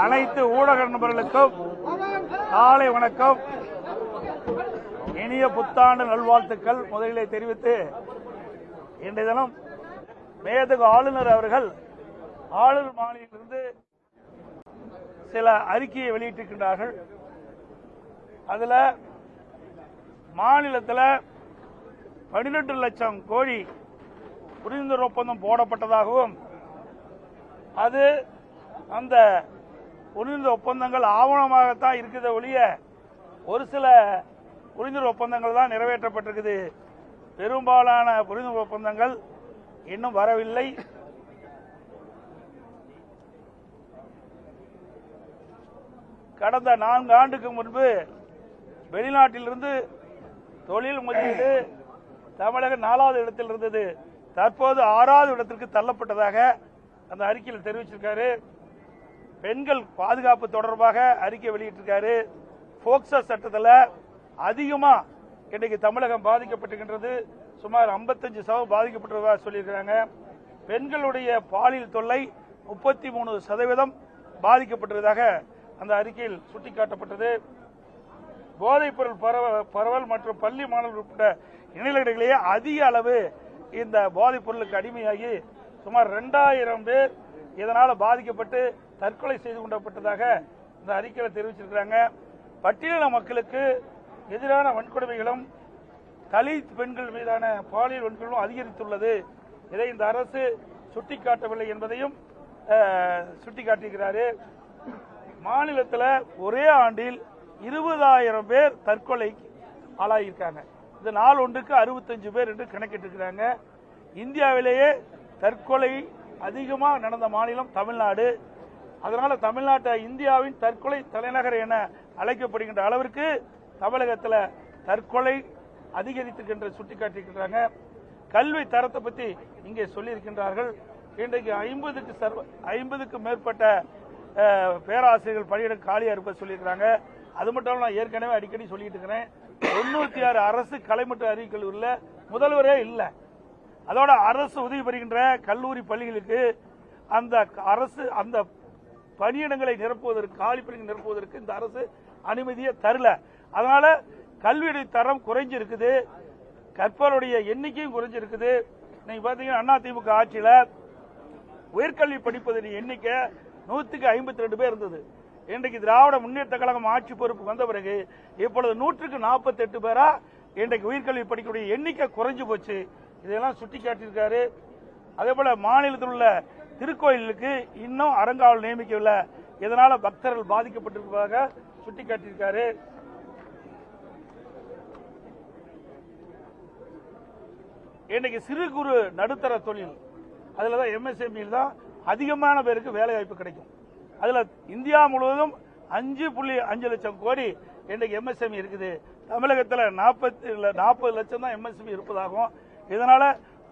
அனைத்து ஊடக நண்பர்களுக்கும் காலை வணக்கம், இனிய புத்தாண்டு நல்வாழ்த்துக்கள் முதலிலே தெரிவித்து, இன்றைய தினம் மேதகு ஆளுநர் அவர்கள் ஆளுநர் மாளிகையிலிருந்து சில அறிக்கையை வெளியிட்டிருக்கின்றார்கள். அதுல மாநிலத்தில் 12 லட்சம் கோடி புரிந்துணர்வு ஒப்பந்தம் போடப்பட்டதாகவும், அது அந்த புரிந்துணர்வு ஒப்பந்தங்கள் ஆவணமாகத்தான் இருக்குது ஒழிய ஒரு சில புரிந்துணர்வு ஒப்பந்தங்கள் தான் நிறைவேற்றப்பட்டிருக்குது, பெரும்பாலான புரிந்துணர்வு ஒப்பந்தங்கள் இன்னும் வரவில்லை. கடந்த 4 ஆண்டுக்கு முன்பு வெளிநாட்டிலிருந்து தொழில் முதலீடு தமிழகம் 4வது இடத்தில் இருந்தது, தற்போது 6வது இடத்திற்கு தள்ளப்பட்டதாக அந்த அறிக்கையில் தெரிவிச்சிருக்காரு. பெண்கள் பாதுகாப்பு தொடர்பாக அறிக்கை வெளியிட்டிருக்காரு. போக்சோ சட்டத்தில் அதிகமா இன்றைக்கு தமிழகம் பாதிக்கப்பட்டிருக்கின்றது, சுமார் 55% பாதிக்கப்பட்டதாக சொல்லியிருக்கிறாங்க. பெண்களுடைய பாலியல் தொல்லை 33% பாதிக்கப்பட்டதாக அந்த அறிக்கையில் சுட்டிக்காட்டப்பட்டது. போதைப்பொருள் பரவல் மற்றும் பள்ளி மாணவர்கள் உட்பட இணையிலேயே அதிக அளவு இந்த போதைப் பொருளுக்கு அடிமையாகி சுமார் 2000 பேர் இதனால் பாதிக்கப்பட்டு தற்கொலை செய்து கொள்ளப்பட்டதாக இந்த அறிக்கையில் தெரிவிச்சிருக்கிறாங்க. பட்டியலின மக்களுக்கு எதிரான வன்கொடுமைகளும் தலித் பெண்கள் மீதான பாலியல் வன்கொடுமைகளும் அதிகரித்துள்ளது. இதை இந்த அரசு சுட்டிக்காட்டவில்லை என்பதையும் சுட்டிக்காட்டியிருக்கிறார். மாநிலத்தில் ஒரே ஆண்டில் 20,000 பேர் தற்கொலை ஆளாகியிருக்காங்க. இது நாள் ஒன்றுக்கு 65 பேர் என்று கணக்கிட்டிருக்கிறாங்க. இந்தியாவிலேயே தற்கொலை அதிகமாக நடந்த மாநிலம் தமிழ்நாடு. அதனால தமிழ்நாட்டை இந்தியாவின் தற்கொலை தலைநகர் என அழைக்கப்படுகின்ற அளவிற்கு தமிழகத்தில் தற்கொலை அதிகரித்திருக்கின்ற சுட்டிக்காட்டியிருக்கிறாங்க. கல்வி தரத்தை பற்றி இங்கே சொல்லியிருக்கின்றார்கள். இன்றைக்கு 50க்கும் மேற்பட்ட பேராசிரியர்கள் பணியிட காலியாக இருப்ப சொல்லியிருக்கிறாங்க. அது மட்டும் நான் ஏற்கனவே அடிக்கடி சொல்லிட்டு இருக்கிறேன், 96 அரசு கலை மற்றும் அறிவியல் கல்லூரியில் முதல்வரே இல்லை. அதோட அரசு உதவி பெறுகின்ற கல்லூரி பள்ளிகளுக்கு அந்த அரசு அந்த பணியிடங்களை நிரப்புவதற்கு, காலி பணிகளை நிரப்புவதற்கு இந்த அரசு அனுமதியை தரல. அதனால கல்வியுடைய தரம் குறைஞ்சிருக்குது, கற்பவருடைய எண்ணிக்கையும் குறைஞ்சிருக்குது. நீங்க பாத்தீங்கன்னா அதிமுக ஆட்சியில் உயர்கல்வி படிப்பதன் எண்ணிக்கை 152 பேர் இருந்தது. இன்றைக்கு திராவிட முன்னேற்ற கழகம் ஆட்சி பொறுப்பு வந்த பிறகு இப்பொழுது 148 பேரா இன்றைக்கு உயர்கல்வி படிக்கக்கூடிய எண்ணிக்கை குறைஞ்சு போச்சு. இதெல்லாம் சுட்டிக்காட்டியிருக்காரு. அதே போல மாநிலத்தில் உள்ள திருக்கோயிலுக்கு இன்னும் அறங்காவல் நியமிக்கவில்லை, இதனால பக்தர்கள் பாதிக்கப்பட்டிருப்பதாக சுட்டிக்காட்டியிருக்காரு. இன்னைக்கு சிறு குறு நடுத்தர தொழில் அதுலதான் MSME தான் அதிகமான பேருக்கு வேலை வாய்ப்பு கிடைக்கும். அதுல இந்தியா முழுவதும் 5.5 லட்சம் கோடி இன்றைக்கு MSME இருக்குது. தமிழகத்தில் 40 லட்சம் தான் MSME இருப்பதாகவும், இதனால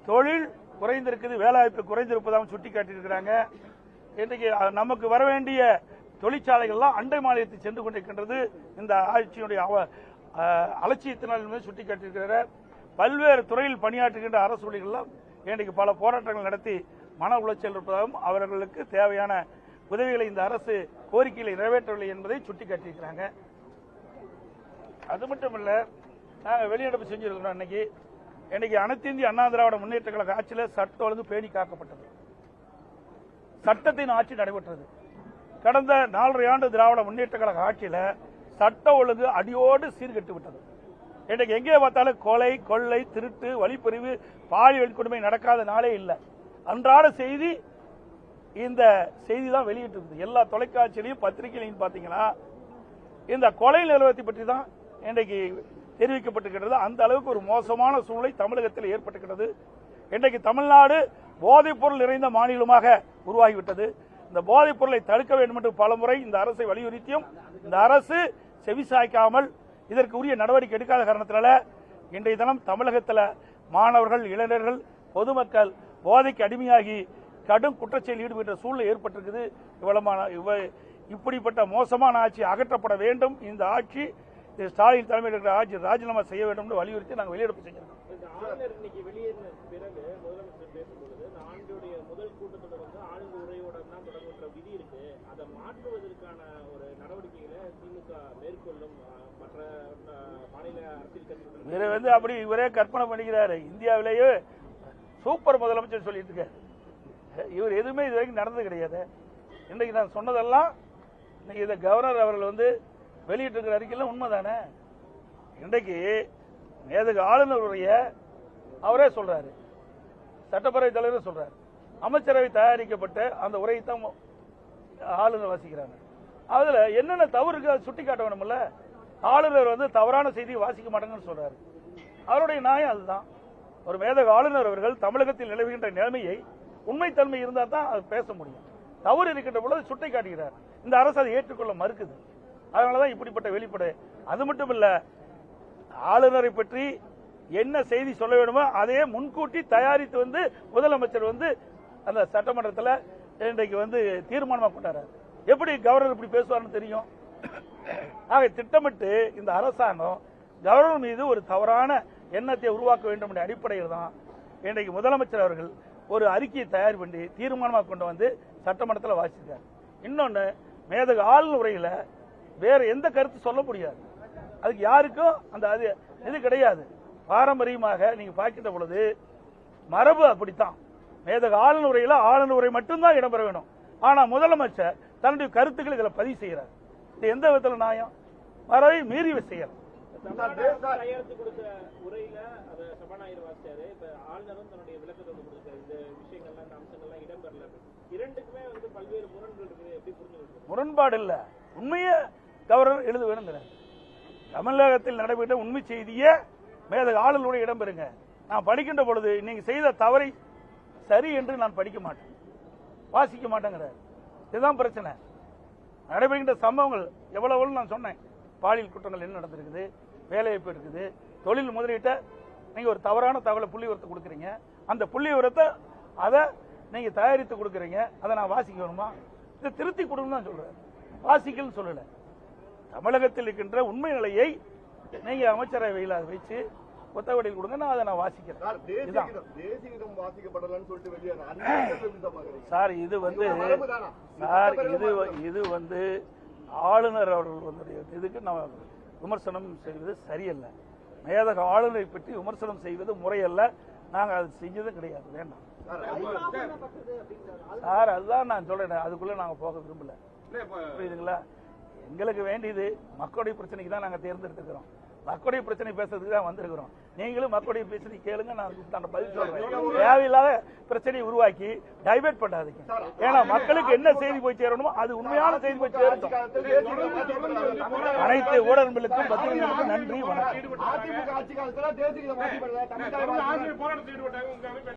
தொழில் குறைந்திருக்குது, வேலைவாய்ப்பு குறைந்திருப்பதாகவும் சுட்டிக்காட்டியிருக்கிறாங்க. இன்றைக்கு நமக்கு வர வேண்டிய தொழிற்சாலைகள்லாம் அண்டை மாநிலத்தை சென்று கொண்டிருக்கின்றது. இந்த ஆட்சியினுடைய அலட்சியத்தினால் சுட்டிக்காட்டியிருக்கிறார். பல்வேறு துறையில் பணியாற்றுகின்ற அரசு ஊழியர்கள் இன்றைக்கு பல போராட்டங்கள் நடத்தி மன உளைச்சல் இருப்பதாகவும், அவர்களுக்கு தேவையான உதவிகளை இந்த அரசு கோரிக்கைகளை நிறைவேற்றவில்லை என்பதை சுட்டிக்காட்டியிருக்கிறாங்க. அது மட்டுமல்ல, நாங்கள் வெளிநடப்பு செஞ்சிருக்கிறோம். இன்னைக்கு அனைத்து இந்திய அண்ணா திராவிட முன்னேற்ற கழக ஆட்சியில் சட்ட ஒழுங்கு பேணி காக்கப்பட்டது, சட்டத்தின் ஆட்சி நடைபெற்றது. கடந்த 4.5 ஆண்டு திராவிட முன்னேற்ற கழக ஆட்சியில் சட்ட ஒழுங்கு அடியோடு சீர்கெட்டு விட்டது. இன்றைக்கு எங்கே பார்த்தாலும் கொலை, கொள்ளை, திருட்டு, வழிப்பறிவு, பாலியல் கொடுமை நடக்காத நாளே இல்லை. அன்றாட செய்தி இந்த செய்தி தான் வெளியிட்டு இருக்குது. எல்லா தொலைக்காட்சியிலையும் பத்திரிகையிலையும் பார்த்தீங்கன்னா இந்த கொலை நிலவரத்தை பற்றி தான் இன்றைக்கு தெரிவிக்கப்பட்டிருக்கிறது. அந்த அளவுக்கு ஒரு மோசமான சூழ்நிலை தமிழகத்தில் ஏற்பட்டிருக்கிறது. இன்றைக்கு தமிழ்நாடு போதைப் பொருள் நிறைந்த மாநிலமாக உருவாகிவிட்டது. இந்த போதைப் பொருளை தடுக்க வேண்டும் என்று பலமுறை இந்த அரசை வலியுறுத்தியும் இந்த அரசு செவிசாய்க்காமல் இதற்கு உரிய நடவடிக்கை எடுக்காத காரணத்தினால இன்றைய தினம் தமிழகத்தில் மாணவர்கள், இளைஞர்கள், பொதுமக்கள் போதைக்கு அடிமையாகி கடும் குற்றச்செயலில் ஈடுபட்ட சூழ்நிலை ஏற்பட்டிருக்குது. இப்படிப்பட்ட மோசமான ஆட்சி அகற்றப்பட வேண்டும். இந்த ஆட்சி ஸ்டாலின் தலைமையில் இருக்கிற ஆட்சி ராஜினாமா செய்ய வேண்டும் என்று வலியுறுத்தி நாங்கள் வெளியெடுப்பு செஞ்சிருக்கோம். முதல் கூட்டத்தொடர் ஆழ்ந்த உரையோட தான் தொடங்குகிற விதி இருக்கு, அதை மாற்றுவது திமுக மேற்கொள்ளும் மற்ற மாநில அரசியல் கட்சிகள் இவரை அப்படி இவரே கற்பனை பண்ணிக்கிறாரு. இந்தியாவிலேயே சூப்பர் முதலமைச்சர் சொல்லிட்டு இருக்காரு. இவர் எதுவுமே இது வரைக்கும் நடந்தது கிடையாது. இன்றைக்கு நான் சொன்னதெல்லாம் இன்னைக்கு இதை கவர்னர் அவர்கள் வெளியிட்டு இருக்கிற அறிக்கையில் உண்மைதானே. இன்றைக்கு நேதுக்கு ஆளுநருடைய அவரே சொல்றாரு, சட்டப்பேரவை தலைவர் சொல்றாரு, அமைச்சரவை தயாரிக்கப்பட்ட அந்த உரையை தான் ஆளுநர் வாசிக்கிறாங்க. அதுல என்னென்ன தவறுக்கு சுட்டி காட்ட வேணும்ல. ஆளுநர் தவறான செய்தியை வாசிக்க மாட்டாங்கன்னு சொல்றாரு. அவருடைய நியாயம் அதுதான். ஒரு மேதக ஆளுநர் அவர்கள் தமிழகத்தில் நிலவுகின்ற நிலைமையை உண்மைத்தன்மை இருந்தால் தான் அது பேச முடியும். தவறு இருக்கின்ற பொழுது சுட்டி காட்டுகிறார். இந்த அரசு அதை ஏற்றுக்கொள்ள மறுக்குது. அதனாலதான் இப்படிப்பட்ட வெளிப்படை. அது மட்டும் இல்ல, ஆளுநரை பற்றி என்ன செய்தி சொல்ல வேண்டுமோ அதையே முன்கூட்டி தயாரித்து முதலமைச்சர் அந்த சட்டமன்றத்தில் இன்றைக்கு தீர்மானமா கொண்டாரு. எப்படி கவர்னர் இப்படி பேசுவார்னு தெரியும். ஆக திட்டமிட்டு இந்த அரசாங்கம் கவர்னர் மீது ஒரு தவறான எண்ணத்தை உருவாக்க வேண்டும் என்ற அடிப்படையில் தான் இன்றைக்கு முதலமைச்சர் அவர்கள் ஒரு அறிக்கையை தயார் பண்ணி தீர்மானமாக கொண்டு சட்டமன்றத்தில் வாசித்தார். இன்னொன்னு, மேதக ஆளுநர் உரையில வேற எந்த கருத்து சொல்ல முடியாது. அதுக்கு யாருக்கும் அந்த இது கிடையாது. பாரம்பரியமாக நீங்க பார்க்கின்ற பொழுது மரபு அப்படித்தான். மேதக ஆளுநர் உரையில ஆளுநர் உரை மட்டும்தான் இடம்பெற வேணும். ஆனா முதலமைச்சர் தன்னுடைய கருத்துக்களை இதுல பதிவு செய்யறார். இது எந்த விதத்தில் நியாயம்? மரபை மீறி செய்யலாம். கையெழுத்து கொடுத்த உரையில அதை சபாநாயகர் வாசிச்சாரு. இப்ப ஆளுநரும் தன்னுடைய விளக்கத்தை கொடுத்தாரு. இந்த விஷயங்கள்லாம் இந்த அம்சங்கள்லாம் இடம்பெறல. இரண்டுக்குமே பல்வேறு முரண்கள் இருக்குது. எப்படி புரிஞ்சுக்கிறது? முரண்பாடு இல்ல, உண்மையை கவர்னர் எழுத வேணுங்கிறார். தமிழகத்தில் நடைபெற்ற உண்மை செய்தியே மேதக ஆளுநருடைய இடம்பெறுங்க. நான் படிக்கின்ற பொழுது நீங்க செய்த தவறை சரி என்று நான் படிக்க மாட்டேன், வாசிக்க மாட்டேங்கிறார். இதுதான் பிரச்சனை. நடைபெறுகின்ற சம்பவங்கள் எவ்வளவு நான் சொன்னேன். பாலியல் குற்றங்கள் என்ன நடந்திருக்குது, வேலைவாய்ப்பு இருக்குது, தொழில் முதலீட்டை நீங்க ஒரு தவறான தகவலை புள்ளி விவரத்தை கொடுக்குறீங்க. அந்த புள்ளி விவரத்தை அதை நீங்க தயாரித்து கொடுக்குறீங்க. அதை நான் வாசிக்க வேணுமா? இதை திருத்தி கொடுக்கணும் தான் சொல்றேன், வாசிக்கலன்னு சொல்லல. தமிழகத்தில் இருக்கின்ற உண்மை நிலையை நீங்க அமைச்சரவையில் அதை வச்சு ஒத்தவடையில் கொடுங்க, நான் அதை நான் வாசிக்கிறேன். சார் இது இது ஆளுநர் அவர்கள் இதுக்கு நான் விமர்சனம் செய்வது சரியல்ல. மேதக ஆளுநரை பற்றி விமர்சனம் செய்வது முறையல்ல. நாங்கள் அது செஞ்சதும் கிடையாது, வேண்டாம் சார். அதுதான் நான் சொல்றேன், அதுக்குள்ள நாங்கள் போக விரும்பல. புரியுதுங்களா? எங்களுக்கு வேண்டியது மக்களுடைய பிரச்சனைக்கு தான் நாங்கள் தேர்ந்தெடுத்துக்கிறோம். மக்களுடைய பிரச்சனை பேசுறதுக்கு தான் வந்திருக்கிறோம். நீங்களும் மக்களுடைய பிரச்சனை கேளுங்க, நான் பதில் சொல்றேன். தேவையில்லாத பிரச்சனையை உருவாக்கி டைவர்ட் பண்ணாதீங்க. ஏன்னா மக்களுக்கு என்ன செய்தி போய் சேரணுமோ அது உண்மையான செய்தி போய் சேரணும். அனைத்து ஊடகங்களுக்கும் பத்திரிகைகளுக்கும் நன்றி, வணக்கம்.